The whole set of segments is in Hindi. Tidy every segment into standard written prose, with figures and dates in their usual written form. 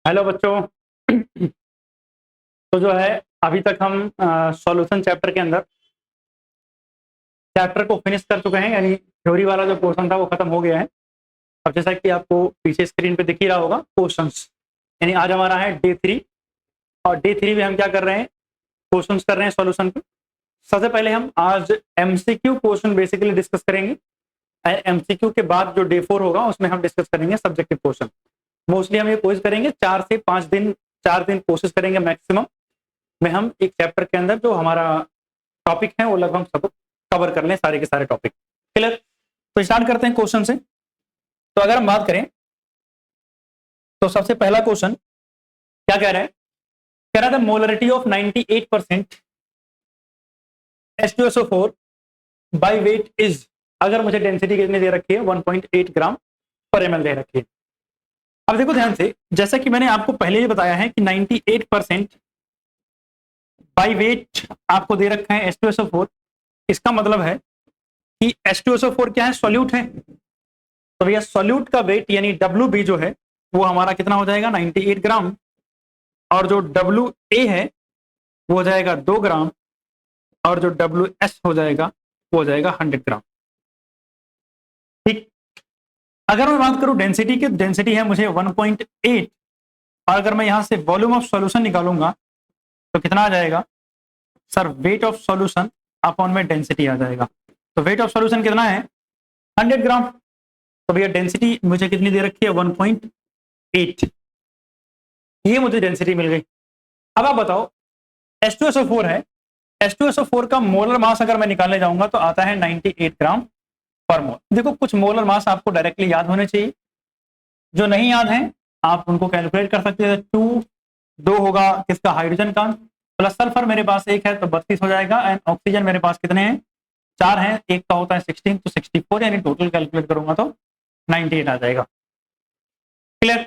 हेलो बच्चों। तो जो है अभी तक हम सॉल्यूशन चैप्टर के अंदर चैप्टर को फिनिश कर चुके हैं, यानी थ्योरी वाला जो पोर्शन था वो खत्म हो गया है। अब जैसा कि आपको पीछे स्क्रीन पे दिख ही रहा होगा क्वेश्चंस, यानी आज हमारा है डे 3। और डे 3 में हम क्या कर रहे हैं, क्वेश्चंस कर रहे हैं सॉल्यूशन पे। सबसे पहले हम आज एमसीक्यू क्वेश्चन बेसिकली डिस्कस करेंगे। एमसीक्यू के बाद जो डे 4 होगा उसमें हम डिस्कस करेंगे सब्जेक्टिव क्वेश्चन। मोस्टली हम ये कोशिश करेंगे 4 से 5 दिन, 4 दिन कोशिश करेंगे मैक्सिमम में हम एक चैप्टर के अंदर जो हमारा टॉपिक है वो लगभग सब कवर कर लें, सारे के सारे टॉपिक। क्लियर? तो स्टार्ट करते हैं क्वेश्चन से। तो अगर हम बात करें तो सबसे पहला क्वेश्चन क्या कह रहा है, कह रहा था molarity of 98% H2SO4 by weight is. अगर मुझे डेंसिटी कितनी दे रखी है, 1.8 ग्राम पर एमएल दे रखी है। अब देखो ध्यान से, जैसा कि मैंने आपको पहले ही बताया है कि 98% बाय वेट आपको दे रखा है H2SO4। इसका मतलब है कि H2SO4 क्या है, सॉल्यूट है। तो भैया सॉल्यूट का वेट यानी WB जो है वो हमारा कितना हो जाएगा, 98 ग्राम। और जो WA है वो हो जाएगा 2 ग्राम। और जो WS हो जाएगा वो हो जाएगा 100 ग्राम। ठीक। अगर मैं बात करूं डेंसिटी की, डेंसिटी है मुझे 1.8। और अगर मैं यहां से वॉल्यूम ऑफ सॉल्यूशन निकालूंगा तो कितना आ जाएगा sir, weight of solution upon में डेंसिटी आ जाएगा। तो वेट ऑफ सॉल्यूशन कितना है, 100 ग्राम। तो भैया डेंसिटी मुझे कितनी दे रखी है, 1.8। ये मुझे डेंसिटी मिल गई। अब आप बताओ H2SO4 है, H2SO4 का मोलर मास अगर मैं निकालने जाऊंगा तो आता है 98 ग्राम पर मोल। देखो कुछ मोलर मास आपको डायरेक्टली याद होने चाहिए, जो नहीं याद है आप उनको कैलकुलेट कर सकते हैं। 2 होगा किसका, हाइड्रोजन का, प्लस सल्फर मेरे पास 1 है तो 32 हो जाएगा। एंड ऑक्सीजन मेरे पास कितने हैं, 4 हैं, एक का होता है 16 तो 64, यानी टोटल कैलकुलेट करूंगा तो 98 आ जाएगा। क्लियर?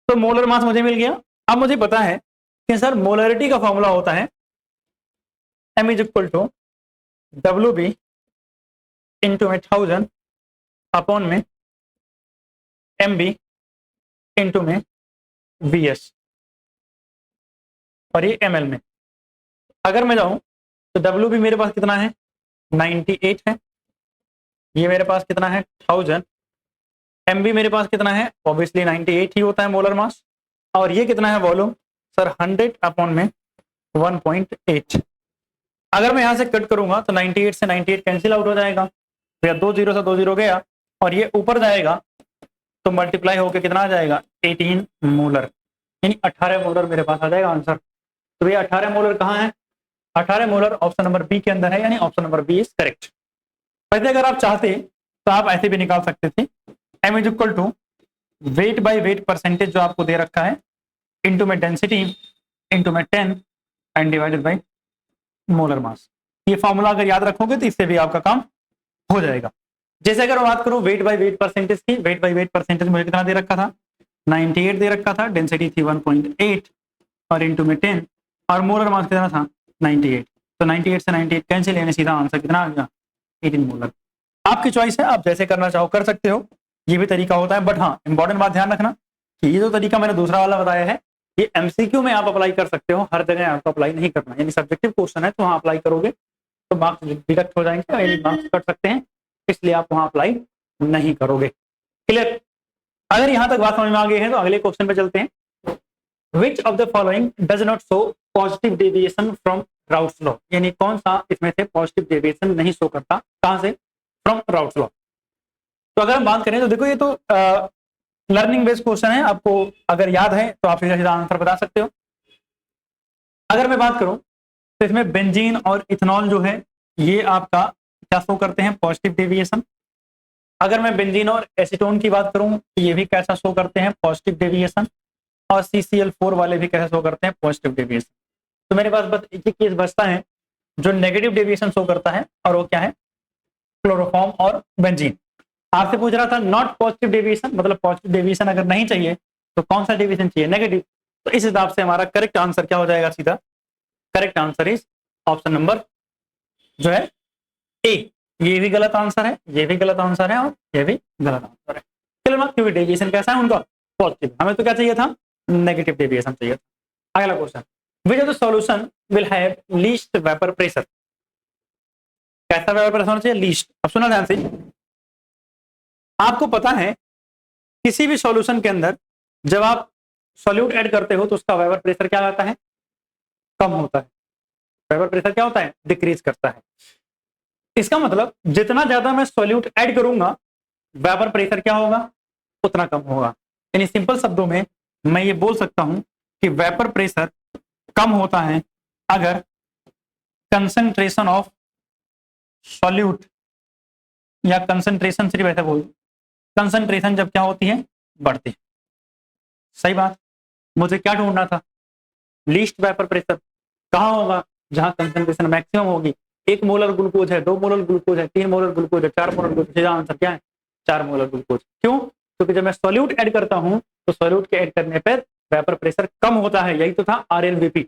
तो मोलर मास मुझे मिल गया। अब मुझे पता है कि सर मोलरिटी का फॉर्मूला होता है M is equal to WB into में 1000 अपॉन में MB इंटू में VS, और ये ml में। अगर मैं जाऊं तो WB मेरे पास कितना है, 98 है। ये मेरे पास कितना है, 1000। MB मेरे पास कितना है, ऑब्वियसली 98 ही होता है मोलर मास। और ये कितना है वॉल्यूम, सर 100 अपॉन में 1.8। अगर मैं यहां से कट करूंगा तो 98 से 98 कैंसिल आउट हो जाएगा। तो 2 जीरो से 2 जीरो गया और ये ऊपर जाएगा तो मल्टीप्लाई होकर कितना आ जाएगा, 18 मोलर, यानी 18 मोलर मेरे पास आ जाएगा आंसर। तो भैया 18 मोलर कहाँ है, 18 मोलर ऑप्शन नंबर बी के अंदर है, यानी option number B is correct. वैसे अगर आप चाहते तो आप ऐसे भी निकाल सकते थे, M is equal to weight by weight percentage जो आपको दे रखा है इंटू में डेंसिटी इंटू में 10 and divided by molar mass. ये फॉर्मूला अगर याद रखोगे तो इससे भी आपका काम हो जाएगा। जैसे अगर मैं बात करूं वेट बाई वेट परसेंटेज की, वेट बाई वेट परसेंटेज मुझे कितना दे रखा था, 98 दे रखा था, डेंसिटी थी 1.8 और इंटू में 10 और मोलर मास कितना था 98। तो 98 से 98 कैंसिल, यानी सीधा आंसर कितना आ गया, 18 मोलर। आपकी चॉइस है, आप जैसे करना चाहो कर सकते हो, ये भी तरीका होता है। बट हाँ, इंपॉर्टेंट बात ध्यान रखना कि ये जो तरीका मैंने दूसरा वाला बताया है ये एमसीक्यू में आप अप्लाई कर सकते हो, हर जगह आपको अप्लाई नहीं करना। यानी सब्जेक्टिव क्वेश्चन है तो वहाँ अप्लाई करोगे तो मार्क्स डिडक्ट हो जाएंगे, यानी मार्क्स कट सकते हैं, इसलिए आप वहाँ अप्लाई नहीं करोगे। क्लियर? अगर यहाँ तक बात समझ में आ गई है तो अगले क्वेश्चन पे चलते हैं। Which of the following does not show positive deviation from Raoult's law, यानी कौन सा इसमें से पॉजिटिव डेविएशन नहीं शो करता, कहां से, फ्रॉम राउट्स लॉ। तो अगर हम बात करें तो देखो ये तो लर्निंग बेस्ड क्वेश्चन है, आपको अगर याद है तो आप सीधा सीधा आंसर बता सकते हो। अगर मैं बात करूं तो इसमें बेंजीन और इथेनॉल जो है ये आपका क्या शो करते हैं, पॉजिटिव डेविएशन। अगर मैं बेंजीन और एसीटोन की बात करूं तो ये भी कैसा शो करते हैं, पॉजिटिव डेविएशन। और CCl4 वाले भी कैसे शो करते हैं, पॉजिटिव डेविएशन। तो मेरे पास बस एक ही केस बचता है जो नेगेटिव डेविएशन शो करता है, और वो क्या है, क्लोरोफॉर्म और बेंजीन। आपसे पूछ रहा था नॉट पॉजिटिव डेविएशन, मतलब पॉजिटिव डेविएशन अगर नहीं चाहिए तो कौन सा डेविएशन चाहिए, नेगेटिव। तो इस हिसाब से हमारा करेक्ट आंसर क्या हो जाएगा, सीधा correct answer is option number जो है ए। ये भी गलत आंसर है, ये भी गलत आंसर है और ये भी गलत आंसर है। चलो ना, क्योंकि डेविएशन कैसा है उनका, पॉजिटिव। हमें तो क्या चाहिए था, नेगेटिव डेविएशन चाहिए। अगला question, which of the solution will have least vapour pressure? कैसा वेपर प्रेशर होना चाहिए? लीस्ट। अब सुना ध्यान से, आपको पता है किसी भी सॉल्यूशन के अंदर जब आप सॉल्यूट ऐड करते हो तो उसका वेपर प्रेशर क्या आता है? कम होता है। वेपर प्रेशर क्या होता है? डिक्रीज करता है। इसका मतलब जितना ज्यादा मैं सॉल्यूट ऐड करूंगा वेपर प्रेशर क्या होगा? उतना कम होगा। यानी सिंपल शब्दों में मैं ये बोल सकता हूं कि वेपर प्रेशर कम होता है अगर कंसंट्रेशन ऑफ सॉल्यूट, या कंसंट्रेशन सिर्फ ऐसा बोल, कंसंट्रेशन जब क्या होती है? बढ़ती है। सही बात। मुझे क्या ढूंढना था? Least vapour pressure. कहां होगा? जहां कंसंट्रेशन मैक्सिमम होगी। 1 मोलर ग्लूकोज है, 2 मोलर ग्लूकोज है, 3 मोलर ग्लूकोज है, 4 मोलर ग्लूकोज। आंसर क्या है? 4 मोलर ग्लूकोज। क्यों? क्योंकि जब मैं सॉल्यूट ऐड करता हूं तो सॉल्यूट के ऐड करने पर वेपर प्रेशर कम होता है। यही तो था RLVP,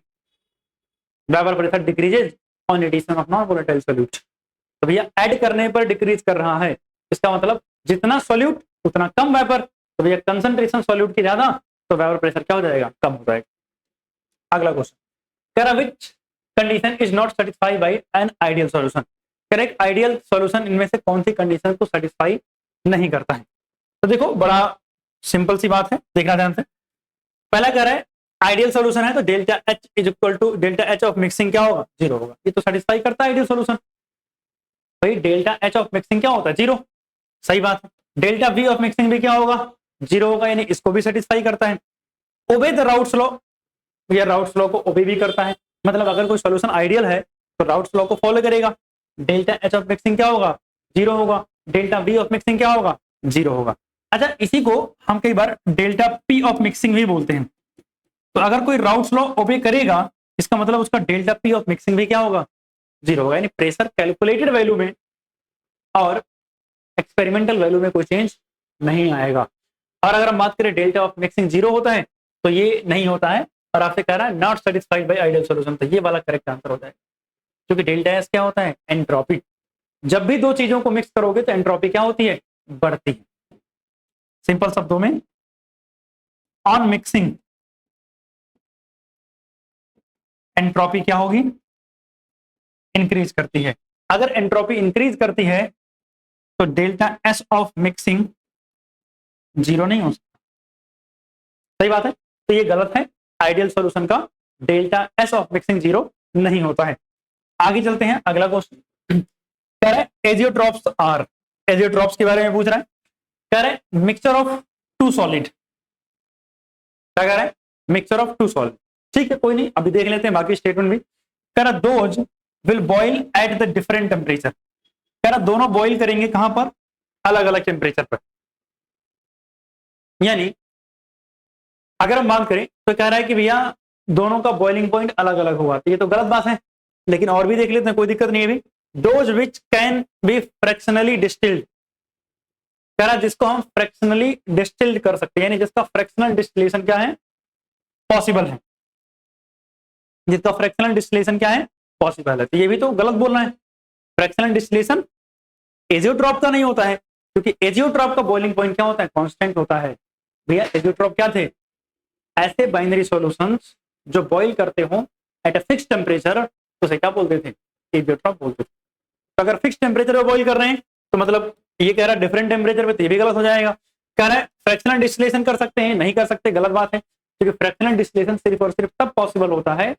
vapour pressure decreases on addition of non volatile solute. तो भैया ऐड करने पर डिक्रीज कर रहा है, इसका मतलब जितना सॉल्यूट उतना कम वेपर। तो भैया कंसंट्रेशन सॉल्यूट की ज्यादा तो वेपर प्रेशर क्या हो जाएगा? कम हो जाएगा। अगला क्वेश्चन, कह which condition is not satisfied by an ideal solution? Correct, ideal solution इनमें से कौन सी कंडीशन को सेटिस्फाई नहीं करता है? तो देखो बड़ा सिंपल सी बात है, देखना ध्यान से। पहला कह रहा है आइडियल सॉल्यूशन है तो delta H is equal to delta H of mixing क्या होगा? 0 होगा। ये तो सेटिस्फाई करता है आइडियल सॉल्यूशन। भाई डेल्टा एच ऑफ मिक्सिंग क्या होता है? 0। सही बात है। डेल्टा वी ऑफ मिक्सिंग भी क्या होगा? 0 होगा, यानी इसको भी सेटिस्फाई करता है। ओबे द राउट्स लॉ, या राउट्स लॉ को ओबे भी करता है। मतलब अगर कोई सॉल्यूशन आइडियल है तो राउट्स लॉ को फॉलो करेगा। डेल्टा एच ऑफ मिक्सिंग क्या होगा? 0 होगा। डेल्टा वी ऑफ मिक्सिंग क्या होगा? 0 होगा। अच्छा, इसी को हम कई बार डेल्टा पी ऑफ मिक्सिंग भी बोलते हैं। तो अगर कोई राउट्स लॉ ओबे करेगा इसका मतलब उसका डेल्टा पी ऑफ मिक्सिंग भी क्या होगा? 0 होगा। यानी प्रेशर कैलकुलेटेड वैल्यू में और एक्सपेरिमेंटल वैल्यू में कोई चेंज नहीं आएगा। और अगर हम बात करें डेल्टा ऑफ मिक्सिंग 0 होता है तो ये नहीं होता है, और आपसे कह रहा है not satisfied by ideal solution, तो ये वाला करेक्ट आंसर होता है। क्योंकि डेल्टा एस क्या होता है? एंट्रोपी। जब भी दो चीजों को मिक्स करोगे तो एंट्रोपी क्या होती है? बढ़ती है। सिंपल शब्दों में ऑन मिक्सिंग एंट्रोपी क्या होगी? इंक्रीज करती है। अगर एंट्रोपी इंक्रीज करती है तो डेल्टा एस ऑफ मिक्सिंग 0 नहीं हो सकता। सही बात है। तो ये गलत है। आइडियल सॉल्यूशन का डेल्टा एस ऑफ मिक्सिंग 0 नहीं होता है। आगे चलते हैं, अगला क्वेश्चन कह रहा है एजियोट्रॉप्स आर, एजियोट्रॉप्स के बारे में पूछ रहा है। कह रहा है मिक्सचर ऑफ टू सॉलिड। क्या कह रहा है? Mixture of two solid. ठीक है, कोई नहीं, अभी देख लेते हैं बाकी स्टेटमेंट भी। कह रहा those will boil at the different temperature. कह रहा दोनों बॉइल करेंगे कहां पर? अलग अलग टेम्परेचर पर। यानी अगर हम बात करें तो कह रहा है कि भैया दोनों का बॉइलिंग पॉइंट अलग अलग होगा, तो ये तो गलत बात है। लेकिन और भी देख लेते हैं, कोई दिक्कत नहीं है भी। Those which can be fractionally distilled. कह रहा जिसको हम फ्रैक्शनली डिस्टिल्ड कर सकते हैं, यानी जिसका फ्रैक्शनल डिस्टिलेशन क्या है? पॉसिबल है। जिसका फ्रैक्शनल डिस्टिलेशन क्या है? पॉसिबल है। तो ये भी तो गलत बोल रहे हैं। फ्रैक्शनल डिस्टिलेशन एजियोट्रॉप का नहीं होता है, क्योंकि एजियोट्रॉप का बॉइलिंग पॉइंट क्या होता है? कांस्टेंट होता है। भैया एजियोट्रॉप क्या थे? ऐसे बाइनरी सॉल्यूशंस जो बॉइल करते हो एट अ फिक्स टेम्परेचर, तो उसे क्या बोलते थे? एजियोट्रॉप बोलते थे। तो अगर फिक्स टेम्परेचर पे बॉइल कर रहे हैं तो मतलब ये कह रहा है डिफरेंट टेम्परेचर पे, तो ये भी गलत हो जाएगा। कह रहा है फ्रैक्शनल डिस्टिलेशन कर सकते हैं, नहीं कर सकते, गलत बात है। क्योंकि फ्रैक्शनल डिस्टिलेशन सिर्फ और सिर्फ तब पॉसिबल होता है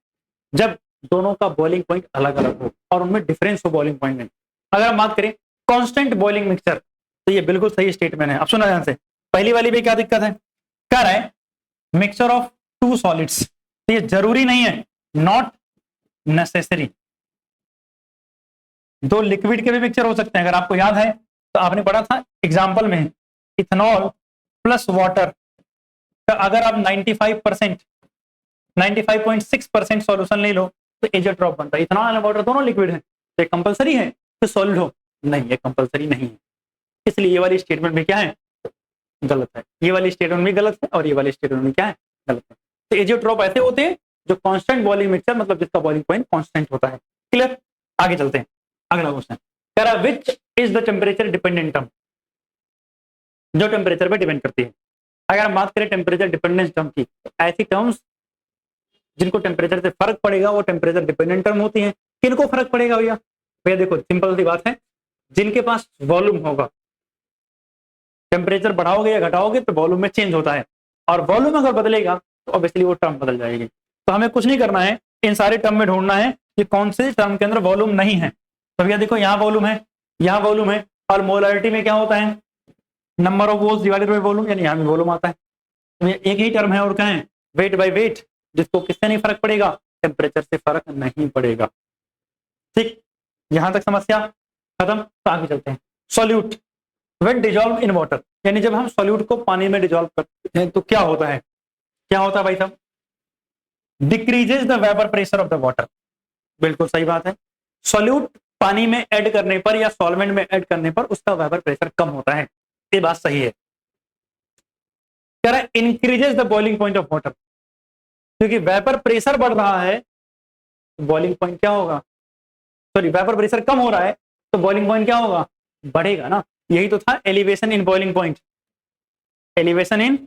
जब दोनों का बॉइलिंग पॉइंट अलग अलग हो और उनमें डिफरेंस हो बॉइलिंग पॉइंट में। अगर हम बात करें कांस्टेंट बॉइलिंग मिक्सचर, तो ये बिल्कुल सही स्टेटमेंट है। अब सुना ध्यान से, पहली वाली भी क्या दिक्कत है? कह रहा है मिक्सचर ऑफ टू सॉलिड्स, तो ये जरूरी नहीं है, नॉट नेसेसरी। दो लिक्विड के भी मिक्सचर हो सकते हैं। अगर आपको याद है तो आपने पढ़ा था एग्जाम्पल में, इथेनॉल प्लस वाटर का अगर आप 95%, 95.6% सॉल्यूशन ले लो तो एजियोट्रॉप बनता है। इथेनॉल और वाटर दोनों लिक्विड है, तो कंपलसरी है कि सॉलिड हो? नहीं, ये कंपलसरी नहीं है। इसलिए ये वाली स्टेटमेंट भी क्या है? गलत है। ये वाली स्टेटमेंट भी गलत है और ये वाली स्टेटमेंट भी क्या है? गलत है। तो एजियोट्रॉप ऐसे होते हैं जो कांस्टेंट बॉइलिंग मिक्सचर, मतलब जिसका बॉइलिंग पॉइंट कांस्टेंट होता है। क्लियर? आगे चलते हैं, अगला क्वेश्चन कह रहा है which is the temperature dependent term, जो टेम्परेचर पे डिपेंड करती है। अगर हम बात करें टेम्परेचर डिपेंडेंस टर्म की, तो ऐसी टर्म्स जिनको टेम्परेचर से फर्क पड़ेगा वो टेम्परेचर डिपेंडेंट टर्म होती है। किनको फर्क पड़ेगा भैया? भैया देखो सिंपल सी बात है, जिनके पास वॉल्यूम होगा, टेम्परेचर बढ़ाओगे या घटाओगे तो वॉल्यूम में चेंज होता है, और वॉल्यूम अगर बदलेगा तो ऑब्वियसली वो टर्म बदल जाएगी। तो हमें कुछ नहीं करना है, इन सारे टर्म में ढूंढना है कि कौन से टर्म के अंदर वॉल्यूम नहीं है। तो भैया देखो यहाँ वॉल्यूम है, यहाँ वॉल्यूम है, और मोलरिटी में क्या होता है? Number of moles divided by volume, यानी यहाँ भी वॉल्यूम आता है। तो एक ही टर्म है और क्या है? वेट बाय वेट, जिसको किससे नहीं फर्क पड़ेगा? टेम्परेचर से फर्क नहीं पड़ेगा। ठीक, यहां तक समस्या खत्म। तो आगे चलते हैं। Solute when dissolve in water, यानी जब हम सॉल्यूट को पानी में डिजॉल्व करते हैं तो क्या होता है? क्या होता है भाई साहब? Decreases the vapour pressure of the water. बिल्कुल सही बात है, सॉल्यूट पानी में ऐड करने पर या सॉल्वेंट में ऐड करने पर उसका वेपर प्रेशर कम होता है, ये बात सही है। कह रहा है increases the boiling point of water, क्योंकि वेपर प्रेशर बढ़ रहा है तो बॉइलिंग पॉइंट क्या होगा? सॉरी, वेपर प्रेशर कम हो रहा है तो बॉइलिंग पॉइंट क्या होगा? बढ़ेगा ना। यही तो था elevation in boiling point, elevation in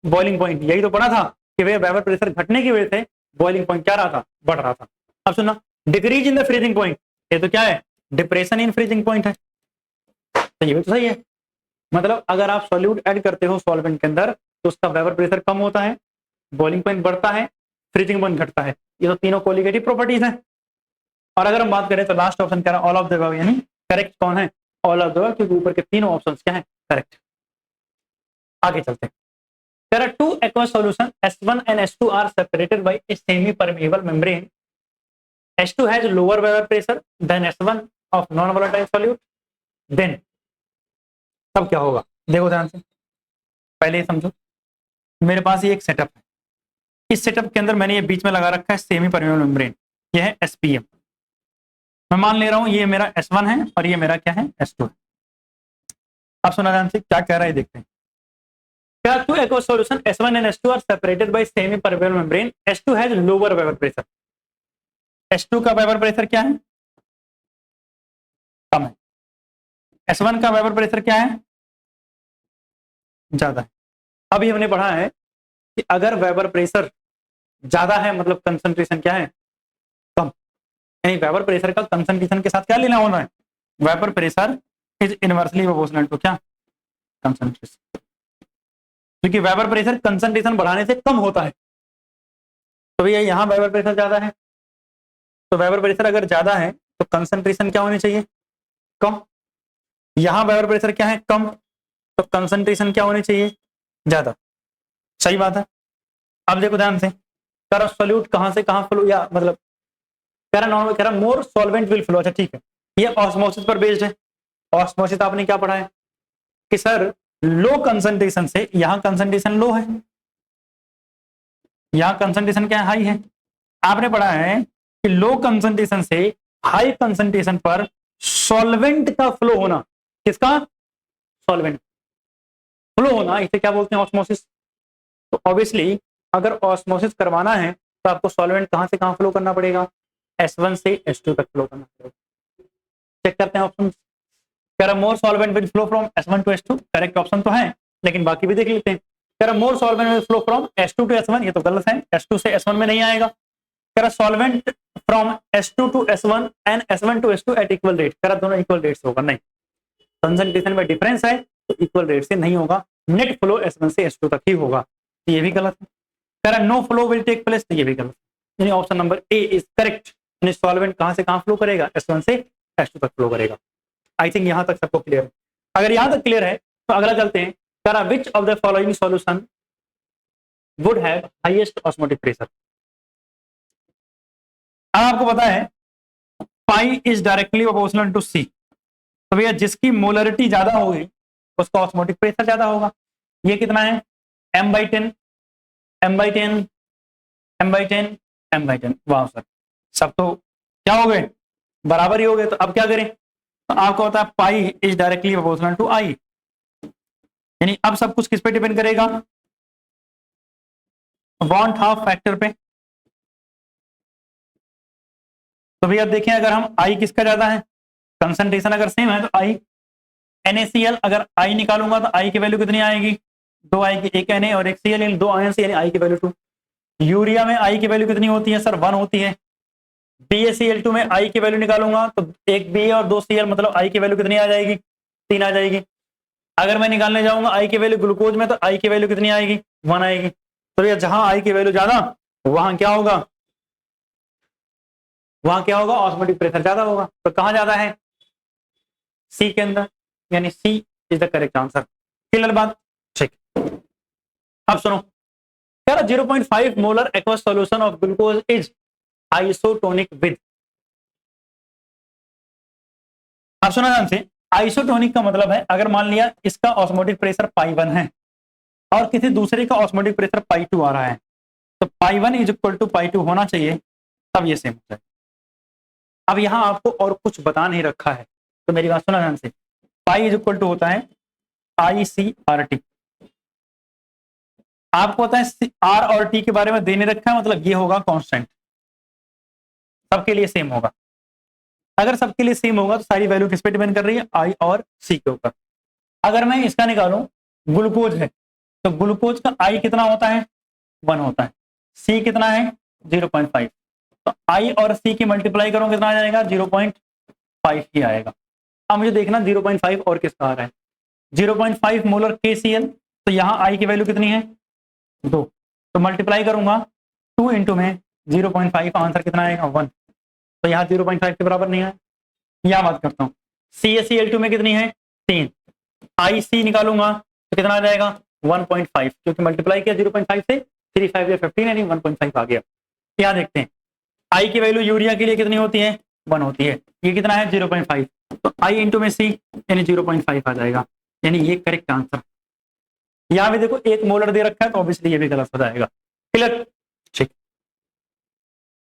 boiling point, यही तो पढ़ा था कि वे वेपर प्रेशर घटने की वजह से बॉइलिंग पॉइंट क्या रहा था? बढ़ रहा था। अब सुनना, decrease in the freezing point, ये तो क्या है? डिप्रेशन इन फ्रीजिंग पॉइंट है। तो ये भी तो सही है, मतलब अगर आप सॉल्यूट ऐड करते हो सॉल्वेंट के अंदर तो उसका वेपर प्रेशर कम होता है, बॉइलिंग पॉइंट बढ़ता है, फ्रीजिंग पॉइंट घटता है। ये तो तीनों कोलिगेटिव प्रॉपर्टीज हैं। और अगर हम बात करें तो लास्ट ऑप्शन कह रहा है ऑल ऑफ द अबव, यानी करेक्ट कौन है? ऑल ऑफ द अबव, क्योंकि ऊपर के तीनों ऑप्शंस क्या है? करेक्ट। आगे चलते हैं। There are two aqueous solutions S1 and S2 are separated by a semi-permeable membrane. S2 has lower vapor pressure than S1 of non-volatile solute. Then तब क्या होगा? देखो ध्यान से, पहले समझो। मेरे पास ये एक सेटअप है, इस सेटअप के अंदर मैंने ये बीच में लगा रखा है सेमी परमेबल मेम्ब्रेन, ये है SPM। मैं मान ले रहा हूं ये मेरा S1 है और ये मेरा क्या है? S2 है। अब सुना ध्यान से, क्या कह रहा है देखते हैं। Two aqueous solution S1 and S2 are separated by semi-permeable membrane. S2 has lower vapor pressure. S2 का वेपर प्रेशर क्या है? कम है। S1 का वेपर प्रेशर क्या है? ज्यादा है। अभी हमने पढ़ा है कि अगर वेपर प्रेशर ज्यादा है मतलब कंसंट्रेशन क्या है? कम। यानी वेपर प्रेशर का कंसंट्रेशन के साथ क्या लेना होना है? Vapour pressure is inversely proportional to क्या? कंसंट्रेशन। क्योंकि वेपर प्रेशर कंसंट्रेशन बढ़ाने से कम होता है, तो भैया यहाँ वेपर प्रेशर ज्यादा है, तो वेपर प्रेशर अगर ज्यादा है तो कंसंट्रेशन क्या होनी चाहिए? कम। यहाँ वेपर प्रेशर क्या है? कम, तो कंसंट्रेशन क्या होनी चाहिए? ज्यादा। सही बात है। अब देखो ध्यान से, कह रहा सॉल्यूट कहां से कहां फ्लो, या मतलब कह रहा नॉर्मल, कह रहा मोर सॉल्वेंट विल फ्लो। अच्छा ठीक है, ये ऑस्मोसिस पर बेस्ड है। ऑस्मोसिस आपने क्या पढ़ा है कि सर लो कंसंट्रेशन से, यहां कंसंट्रेशन लो है, यहां कंसंट्रेशन क्या हाई है। आपने पढ़ा है कि लो कंसंट्रेशन से हाई कंसंट्रेशन पर सॉल्वेंट का फ्लो होना, किसका? सॉल्वेंट फ्लो होना, इसे क्या बोलते हैं? ऑस्मोसिस। तो ऑब्वियसली अगर ऑस्मोसिस करवाना है तो आपको सॉल्वेंट कहां से कहां फ्लो करना पड़ेगा? S1 से S2 तक फ्लो करना पड़ेगा। चेक करते हैं option. More solvent will flow from S1 to S2, correct option तो है, लेकिन बाकी भी देख लेते हैं। More solvent will flow from S2 to S1, ये तो गलत है, S2 से S1 में नहीं आएगा। Solvent from S2 to S1 and S1 to S2 at equal rate, दोनों इक्वल रेट से होगा, नहीं, कंसंट्रेशन में डिफरेंस है तो इक्वल रेट से नहीं होगा, नेट फ्लो S1 से S2 तक ही होगा, तो ये भी गलत है। No flow will take place, तो ये भी गलत है, यानी option number A is correct. यानी सॉल्वेंट कहां से कहां फ्लो करेगा? S1 से S2 तक फ्लो करेगा। आई थिंक यहां तक सबको क्लियर है। अगर यहां तक क्लियर है तो अगला चलते हैं। Which of the following solution would have highest osmotic pressure. अब आपको पता है pi is directly proportional to C, तो भैया जिसकी मोलरिटी ज्यादा होगी उसका ऑस्मोटिक प्रेशर ज्यादा होगा। ये कितना है? m/10 m/10 m/10 m/10। वाह सर, सब तो क्या हो गए? बराबर ही हो गए। तो अब क्या करें? तो आपको होता है pi is directly proportional to i, यानी अब सब कुछ किस पे डिपेंड करेगा? वांट हाफ फैक्टर पे। तो भैया देखें, अगर हम आई किसका ज्यादा है, कंसंट्रेशन अगर सेम है तो आई NaCl, अगर आई निकालूंगा तो आई की वैल्यू कितनी आएगी? 2 आई की एक Na और एक Cl यानी 2 आयन से, यानी आई की वैल्यू 2। यूरिया में आई की वैल्यू कितनी होती है सर? 1 होती है। BaCl2 में आई की वैल्यू निकालूंगा तो एक Ba और 2 Cl, मतलब आई की वैल्यू कितनी आ जाएगी? 3 आ जाएगी। अगर मैं निकालने जाऊंगा आई की वैल्यू ग्लूकोज में, तो आई की वैल्यू कितनी आएगी? 1 आएगी। तो ये जहां आई की वैल्यू ज्यादा, वहां क्या होगा? वहां क्या होगा? ऑस्मोटिक प्रेशर ज्यादा होगा। तो कहां ज्यादा है? सी के अंदर, यानी C is the correct answer. Clear बात? ठीक। अब सुनो, कह रहा 0.5 molar aqueous solution of glucose is isotonic with. अब सुना ध्यान से, आइसोटोनिक का मतलब है अगर मान लिया इसका ऑस्मोटिक प्रेशर π1 है और किसी दूसरे का ऑस्मोटिक प्रेशर π2 आ रहा है, तो π1 इज इक्वल टू π2 होना चाहिए, तब ये सेम हो जाए। अब यहां आपको और कुछ बता नहीं रखा है, तो मेरी बात सुना ध्यान से। पाई इज इक्वल टू होता है ICRT। आपको पता है आर और टी के बारे में देने रखा है, मतलब ये होगा कांस्टेंट, सबके लिए सेम होगा। अगर सबके लिए सेम होगा तो सारी वैल्यू किस पे डिपेंड कर रही है? आई और सी के ऊपर। अगर मैं इसका निकालूं, ग्लूकोज है तो ग्लूकोज का आई कितना होता है? 1 होता है। सी कितना है? 0.5। तो आई और सी की मल्टीप्लाई करो कितना आ जाएगा? 0.5 ही आएगा। अब मुझे देखना 0.5 और किसका आ रहा है। 0.5 मोलर KCl, तो यहाँ आई की वैल्यू कितनी है? 2। तो मल्टीप्लाई करूंगा 2 इंटू में 0.5, आंसर कितना आएगा? 1। तो यहाँ 0.5 के बराबर नहीं है, यह बात करता हूँ। CaCl2 में कितनी है? 3। IC निकालूंगा तो कितना आ जाएगा? 1.5, क्योंकि मल्टीप्लाई किया 0.5 से, 3 5 या 15 यानी 1.5 आ गया। यहाँ देखते हैं आई की वैल्यू यूरिया के लिए कितनी होती है? 1 होती है। ये कितना है? 0.5। तो आई इंटू में सी यानी 0.5 आ जाएगा, यानी ये करेक्ट आंसर। यहाँ भी देखो 1 मोलर दे रखा है, तो ऑब्वियसली ये भी गलत हो जाएगा। क्लियर? ठीक।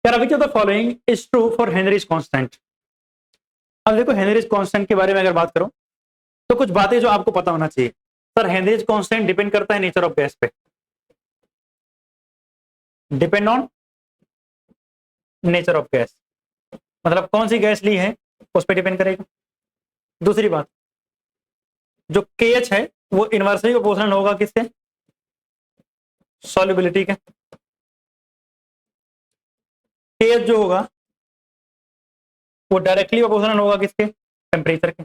Which of the following is true for Henrys constant. अब देखो हेनरीज कांस्टेंट के बारे में अगर बात करो तो कुछ बातें जो आपको पता होना चाहिए। सर हेनरीज कांस्टेंट डिपेंड करता है नेचर ऑफ गैस पे, depend on nature of gas, मतलब कौन सी गैस ली है उस पर डिपेंड करेगा। दूसरी बात, जो KH है वो इनवर्सली प्रोपोर्शनल होगा किससे? सॉल्युबिलिटी के। KH जो होगा वो डायरेक्टली प्रोपोर्शनल होगा किसके? टेम्परेचर के।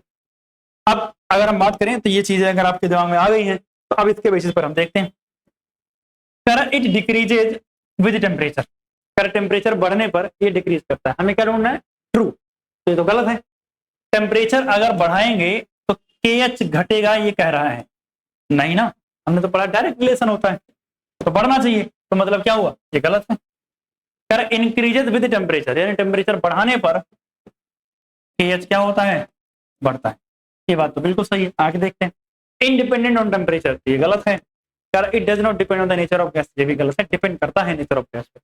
अब अगर हम बात करें तो ये चीजें अगर आपके दिमाग में आ गई हैं तो अब इसके बेसिस पर हम देखते हैं। It decreases with temperature. Temperature बढ़ने पर ये डिक्रीज करता है। हमें क्या ढूंढना है? ट्रू। तो ये तो गलत है। टेम्परेचर अगर बढ़ाएंगे तो KH घटेगा, ये कह रहा है नहीं ना, हमने तो पढ़ा डायरेक्ट रिलेशन होता है, तो बढ़ना चाहिए, तो मतलब क्या हुआ? ये गलत है। इंक्रीजेज विद टेम्परेचर, यानी टेम्परेचर बढ़ाने पर KH क्या होता है? बढ़ता है। ये बात तो बिल्कुल सही है। आगे देखते हैं। इंडिपेंडेंट ऑन टेम्परेचर, ये गलत है। It does not depend on the nature of gas, ये भी गलत है। डिपेंड करता है नेचर ऑफ गैस पे।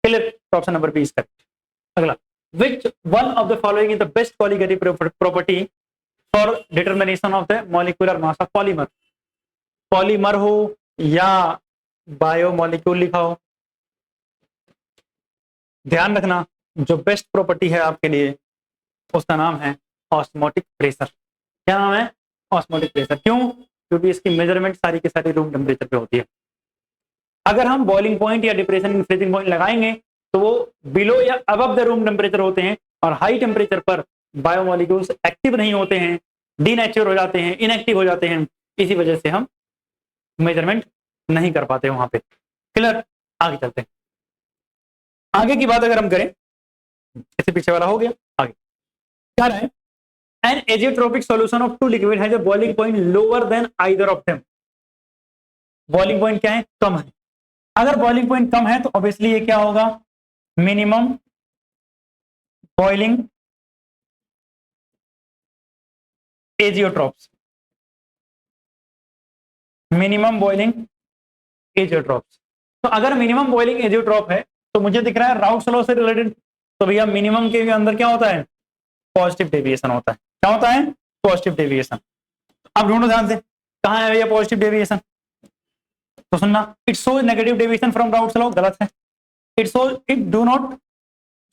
Clear? Option number B is correct. अगला, which one of the following is the best colligative property for determination of the molecular mass of polymer? Polymer हो या बायोमोलिक्यूल लिखा हो, ध्यान रखना जो बेस्ट प्रॉपर्टी है आपके लिए उसका नाम है ऑस्मोटिक प्रेशर। क्या नाम है? Osmotic pressure. क्यों? क्योंकि इसकी मेजरमेंट सारी की सारी रूम टेम्परेचर पे होती है। अगर हम बॉइलिंग पॉइंट या डिप्रेशन फ्रीजिंग पॉइंट लगाएंगे तो वो बिलो या अबव द रूम टेम्परेचर होते हैं, और हाई टेम्परेचर पर बायोमोलिक्यूल्स एक्टिव नहीं होते हैं, डीनेचर हो जाते हैं, इनएक्टिव हो जाते हैं। इसी वजह से हम मेजरमेंट नहीं कर पाते वहां पे। क्लियर? आगे चलते हैं। आगे की बात अगर हम करें, इससे पीछे वाला हो गया, आगे क्या है? An azeotropic solution of two liquid has a boiling point lower than either of them. Boiling point क्या है? कम है। अगर बॉइलिंग पॉइंट कम है तो ऑब्वियसली ये क्या होगा? Minimum boiling azeotropes. Minimum boiling azeotropes. तो अगर मिनिमम बॉइलिंग एजियोट्रॉप है तो मुझे दिख रहा है राउट्स लॉ से रिलेटेड, तो भैया मिनिमम के अंदर क्या होता है? पॉजिटिव डेविएशन होता है। क्या होता है? Positive deviation. अब ढूंढो ध्यान से, कहां है भैया पॉजिटिव डेविएशन? तो सुनना, it shows negative deviation from Raoult's law, गलत है। It do not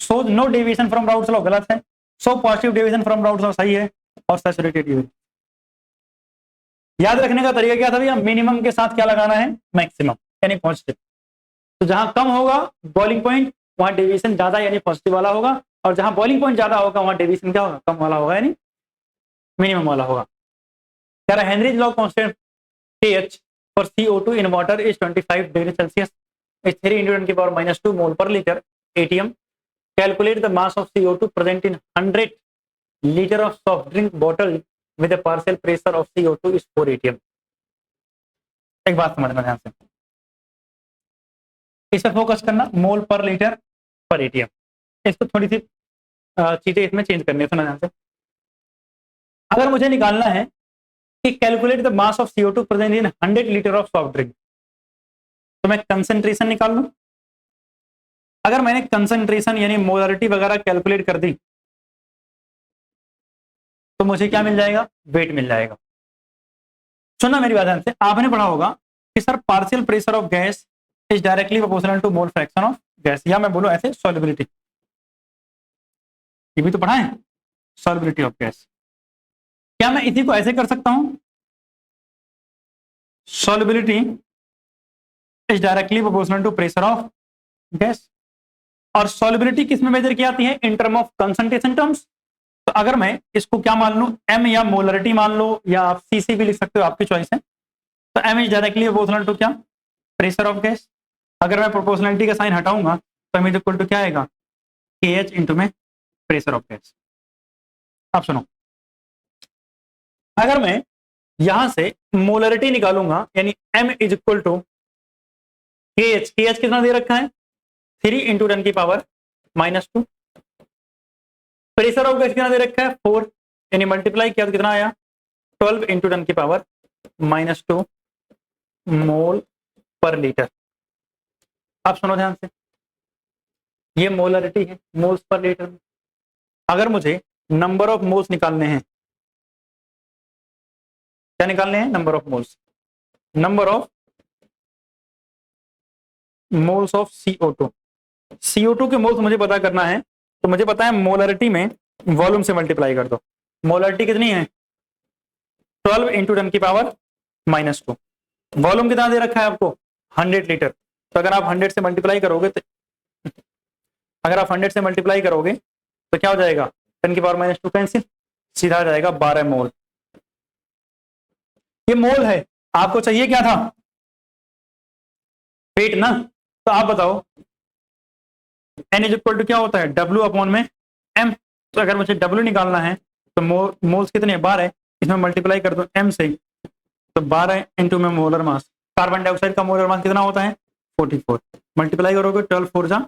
shows no deviation from Raoult's law, गलत है। So positive deviation from Raoult's law सही है। और सैचुरेटेड याद रखने का तरीका क्या था भैया, मिनिमम के साथ क्या लगाना है, मैक्सिमम यानी पॉजिटिव। तो जहां कम होगा बॉइलिंग पॉइंट वहां डेविएशन ज्यादा यानी पॉजिटिव वाला होगा, और जहां बॉइलिंग पॉइंट ज्यादा होगा वहां डेविएशन क्या होगा, कम वाला होगा यानी मिनिमम वाला होगा। कह रहा Henry's law constant pH for CO2 in water is 25 degree Celsius, is 3 into 10 की power -2 mole per liter ATM. Calculate the mass of CO2 present in 100 liter of soft drink bottle with a partial pressure of CO2 is 4 ATM. एक बात समझना ध्यान से, इस पर फोकस करना, मोल पर लीटर पर एटीएम। इसको थोड़ी सी चीजें इसमें चेंज करनी है, सुना ध्यान से। अगर मुझे निकालना है कि calculate the mass of CO2 present in 100 litre of soft drink, तो मैं कंसंट्रेशन निकाल लूं। अगर मैंने कंसंट्रेशन यानी मोलारिटी वगैरह कैलकुलेट कर दी तो मुझे क्या मिल जाएगा, वेट मिल जाएगा। सुनना मेरी बात ध्यान से, आपने पढ़ा होगा कि sir partial pressure of gas is directly proportional to mole fraction of gas, या मैं बोलूं ऐसे सॉल्युबिलिटी, ये भी तो पढ़ा है, सॉल्युबिलिटी ऑफ गैस। क्या मैं इसी को ऐसे कर सकता हूं, solubility is directly proportional to pressure of gas. और सॉल्युबिलिटी किस में मेजर की जाती है, in term of concentration terms. तो अगर मैं इसको क्या मान लूं, एम या मोलरिटी मान लो, या आप सीसी भी लिख सकते हो, आपकी चॉइस है। तो M is directly proportional to क्या, प्रेशर ऑफ गैस। अगर मैं प्रोपोर्शनलिटी का साइन हटाऊंगा तो एम इज इक्वल टू क्या आएगा, KH इंटू में प्रेशर ऑफ गैस। अब सुनो, अगर मैं यहां से मोलरिटी निकालूंगा यानी M is equal to KH, KH कितना दे रखा है, 3 इंटू 10 की पावर -2। प्रेशर ऑफ गैस कितना दे रखा है, 4, यानी मल्टीप्लाई किया तो कितना आया, 12 इंटू 10 की पावर -2 मोल पर लीटर। आप सुनो ध्यान से, ये मोलरिटी है, मोल्स पर लीटर में। अगर मुझे नंबर ऑफ मोल्स निकालने हैं, क्या निकालने हैं, number of moles, number of moles of CO2, CO2 के मोल्स मुझे पता करना है, तो मुझे पता है मोलरिटी में वॉल्यूम से मल्टीप्लाई कर दो। मोलरिटी कितनी है, 12 इंटू 10 की पावर -2। वॉल्यूम कितना दे रखा है आपको, 100 लीटर। तो अगर आप 100 से मल्टीप्लाई करोगे तो अगर आप 100 से मल्टीप्लाई करोगे तो क्या हो जाएगा, 10 की पावर -2 कैंसिल, सीधा आ जाएगा 12 मोल। ये मोल है, आपको चाहिए क्या था, वेट ना। तो आप बताओ N इज इक्वल टू क्या होता है, W अपॉन में M। तो अगर मुझे W निकालना है तो मोल्स कितने, 12, इसमें मल्टीप्लाई कर दो M से, तो 12 इंटू में मोलर मास। कार्बन डाइऑक्साइड का मोलर मास कितना होता है, 44, मल्टीप्लाई करोगे 12 4 जा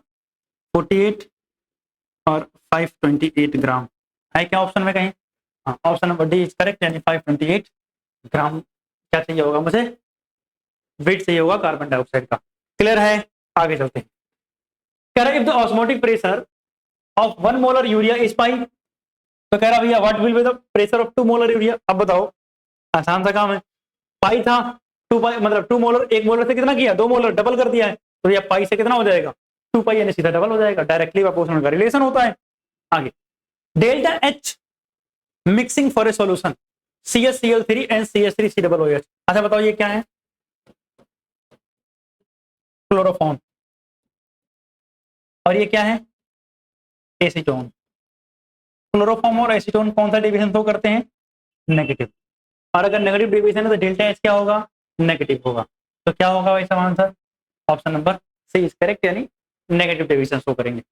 48 और 528 ग्राम। है क्या ऑप्शन में कहीं, हाँ option number D is correct, यानी 528 ग्राम क्या चाहिए होगा मुझे, वेट चाहिए होगा कार्बन डाइऑक्साइड का। क्लियर है, आगे चलते हैं। कह रहा है if the osmotic pressure of 1 molar urea is pi, तो कह रहा भैया what will be the pressure of 2 molar urea. अब बताओ, आसान सा काम है, पाई था 2 पाई, मतलब 2 मोलर, 1 मोलर से कितना किया, 2 मोलर, डबल कर दिया है, तो भैया पाई से कितना हो जाएगा, 2 पाई, यानी सीधा डबल हो जाएगा, डायरेक्टली प्रोपोर्शनल का रिलेशन होता है। आगे delta H mixing for a solution CaCl3 and CH3COOH। अच्छा बताओ ये क्या है, क्लोरोफॉर्म, और ये क्या है, एसीटोन। क्लोरोफॉर्म और एसीटोन कौन सा डिवीजन शो करते हैं, नेगेटिव। और अगर नेगेटिव डिवीजन है तो डेल्टा H क्या होगा, नेगेटिव होगा। तो क्या होगा भाई सब answer, option number C is correct, यानी नेगेटिव डिवीजन शो करेंगे।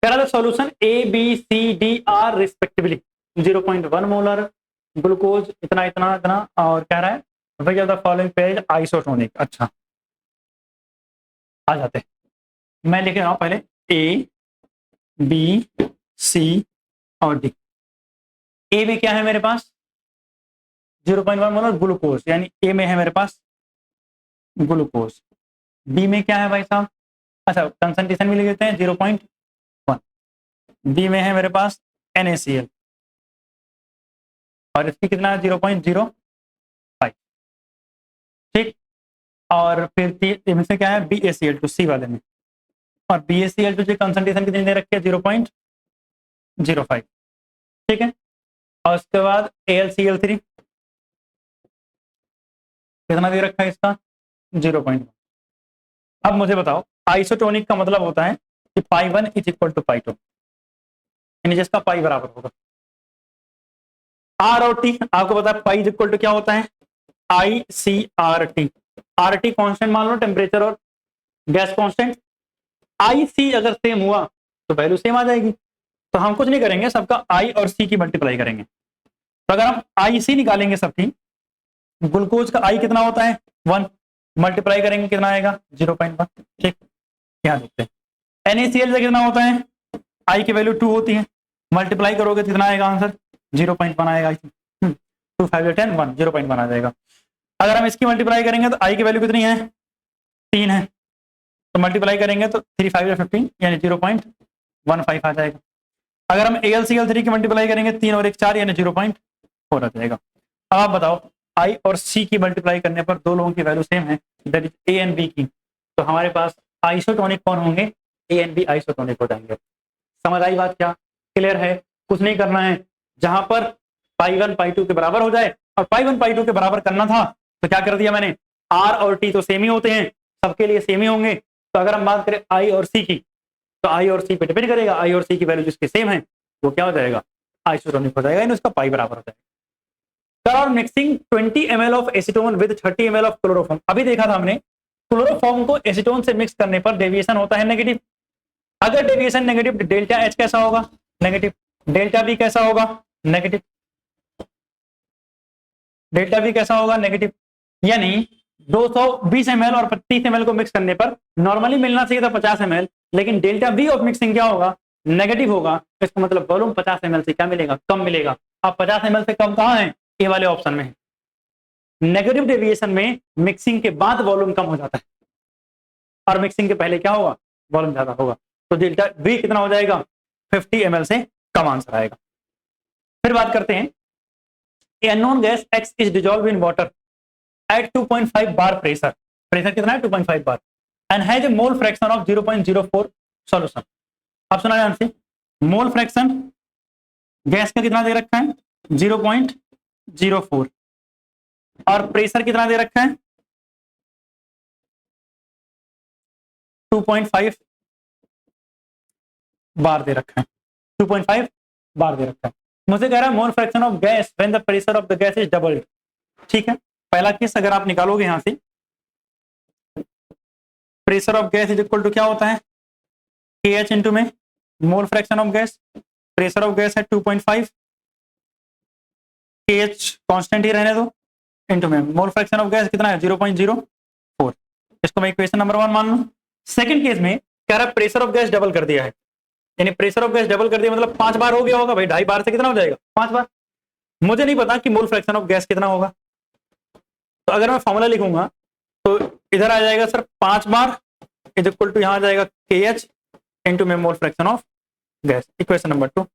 कह रहा था solution ABCD are respectively 0.1 molar glucose इतना इतना इतना, और कह रहा है which of the following page isotonic. अच्छा आ जाते हैं, मैं लिख रहा हूं पहले A B C और D। ए में क्या है मेरे पास, 0.1 मोलर ग्लूकोज, यानी ए में है मेरे पास ग्लूकोज। बी में क्या है भाई साहब, अच्छा कंसंट्रेशन भी लिख देते हैं 0.1। बी में है मेरे पास NaCl, और इसकी कितना है 0.05, ठीक। और फिर इनमें से क्या है BaCl2 सी वाले में, और BaCl2 की कंसंट्रेशन कितनी दे रखी है 0.05, ठीक है। और उसके बाद AlCl3 कितना दे रखा है इसका 0.1। अब मुझे बताओ आइसोटोनिक का मतलब होता है कि पाई 1 इज इक्वल टू पाई 2, यानी जिसका पाई बराबर होगा। आर और टी आपको पता है पाई इज इक्वल टू क्या होता है i C R T. R T constant मान लो, टेम्परेचर और गैस कॉन्स्टेंट। आई सी अगर सेम हुआ तो वैल्यू सेम आ जाएगी, तो हम कुछ नहीं करेंगे, सबका आई और सी की मल्टीप्लाई करेंगे। तो अगर हम आई सी निकालेंगे सबकी, ग्लूकोज का आई कितना होता है 1, मल्टीप्लाई करेंगे कितना आएगा 0.1। ठीक, यहाँ देखते हैं। NaCl से कितना होता है, आई की वैल्यू 2 होती है, मल्टीप्लाई करोगे कितना आएगा आंसर 0.1 आएगा। 2 5 10 1 0.1 आ जाएगा। अगर हम इसकी मल्टीप्लाई करेंगे तो आई की वैल्यू कितनी है 3 है, तो मल्टीप्लाई करेंगे तो 3 5 15 यानी 0.15 आ जाएगा। अगर हम AlCl3 की मल्टीप्लाई करेंगे 3 और 1 4 यानी 0.4 आ जाएगा। अब आप बताओ आई और सी की मल्टीप्लाई करने पर दो लोगों की वैल्यू सेम है, that is A and B की, तो हमारे पास आइसोटोनिक कौन होंगे, ए एंड बी आइसोटोनिक हो जाएंगे। समझ आई बात, क्या क्लियर है? कुछ नहीं करना है, जहां पर पाई 1 पाई 2 के बराबर हो जाए, और पाई 1 पाई 2 के बराबर करना था तो क्या कर दिया मैंने, आर और टी तो सेम ही होते हैं, सबके लिए सेम ही होंगे। तो अगर हम बात करें आई और सी की, तो आई और सी पे डिपेंड करेगा, आई और सी की वैल्यू जिसके सेम है वो क्या हो जाएगा आइसोटोनिक हो जाएगा, उसका पाई बराबर हो जाएगा। और mixing 20 ml of acetone with 30 ml of chloroform. अभी देखा था हमने क्लोरोफॉर्म को एसीटोन से मिक्स करने पर डेविएशन होता है नेगेटिव। अगर डेविएशन नेगेटिव, डेल्टा एच कैसा होगा नेगेटिव, डेल्टा बी कैसा होगा नेगेटिव, डेल्टा बी कैसा होगा नेगेटिव। यानी 220 ml और 30 ml को मिक्स करने पर नॉर्मली मिलना चाहिए था 50 ml, लेकिन डेल्टा बी ऑफ मिक्सिंग क्या होगा नेगेटिव होगा। इसका मतलब वॉल्यूम 50 ml से क्या मिलेगा कम मिलेगा। अब 50 ml से कम कहां है, ए वाले ऑप्शन में है। नेगेटिव डेविएशन में मिक्सिंग के बाद वॉल्यूम कम हो जाता है और मिक्सिंग के पहले क्या होगा वॉल्यूम ज्यादा होगा, तो डेल्टा बी कितना हो जाएगा 50 ml से कम आंसर आएगा। फिर बात करते हैं, unknown gas X is dissolve in water at 2.5 bar pressure, pressure कितना है 2.5 bar, and has a mole fraction of 0.04 solution. अब सुना ध्यान से, मोल फ्रैक्शन गैस का कितना दे रखा है 0.04 और प्रेशर कितना दे रखा है 2.5 बार दे रखा है, 2.5 बार दे रखा है। मुझे कह रहा है mole fraction of gas when the pressure of the gas is doubled. ठीक है, पहला केस अगर आप निकालोगे यहां से, pressure of gas is equal to क्या होता है KH इंटू में mole fraction of gas, pressure of gas है 2.5, KH कांस्टेंट ही रहने दो, इंटू में मोल फ्रैक्शन ऑफ गैस कितना है 0.04। इसको मैं इक्वेशन नंबर 1 मान लूं। सेकंड केस में कह रहा है प्रेशर ऑफ गैस डबल कर दिया है, यानी प्रेशर ऑफ गैस डबल कर दिया मतलब 5 बार हो गया होगा भाई, 2.5 बार से कितना हो जाएगा 5 बार। मुझे नहीं पता कि मोल फ्रैक्शन ऑफ गैस कितना होगा, तो अगर मैं फॉर्मूला लिखूंगा तो इधर आ जाएगा sir 5 bar is equal to, यहां आ जाएगा KH इंटू में mole fraction of gas, equation number 2।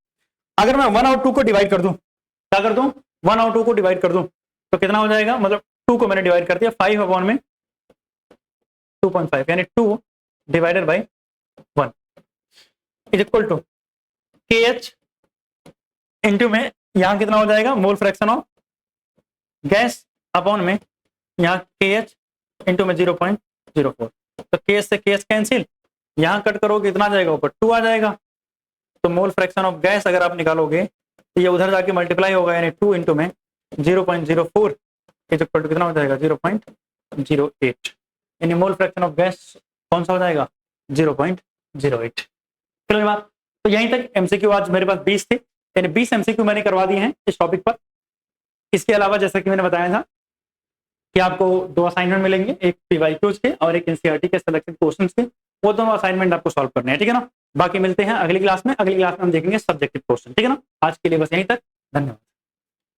अगर मैं 1 और 2 को डिवाइड कर दूं, क्या कर दूं 1 और 2 को डिवाइड कर दूं तो कितना हो जाएगा, मतलब 2 को मैंने डिवाइड कर दिया 5 अपॉन में 2.5 यानी 2 divided by 1 is equal to KH into में यहां कितना हो जाएगा mole fraction of gas upon में यहाँ KH इंटू में 0.04। तो KH से KH कैंसिल, यहां कट करोगे कितना आ जाएगा ऊपर 2 आ जाएगा। तो मोल फ्रैक्शन ऑफ गैस अगर आप निकालोगे तो ये उधर जाके मल्टीप्लाई होगा, यानी 2 इंटू में 0.04 इज इक्वल टू कितना हो जाएगा 0.08, यानी मोल फ्रैक्शन ऑफ गैस कौन सा हो जाएगा 0.08। चलो बात, तो यहीं तक MCQ आज मेरे पास 20 थे, यानी 20 MCQ मैंने करवा दिए हैं इस टॉपिक पर। इसके अलावा जैसा कि मैंने बताया था कि आपको 2 असाइनमेंट मिलेंगे, एक PYQs के और एक NCERT के सिलेक्टेड क्वेश्चंस के, वो दोनों असाइनमेंट आपको सॉल्व करने हैं, ठीक है ना। बाकी मिलते हैं अगली क्लास में, अगली क्लास में हम देखेंगे सब्जेक्टिव क्वेश्चन, ठीक है ना। आज के लिए बस यहीं तक, धन्यवाद।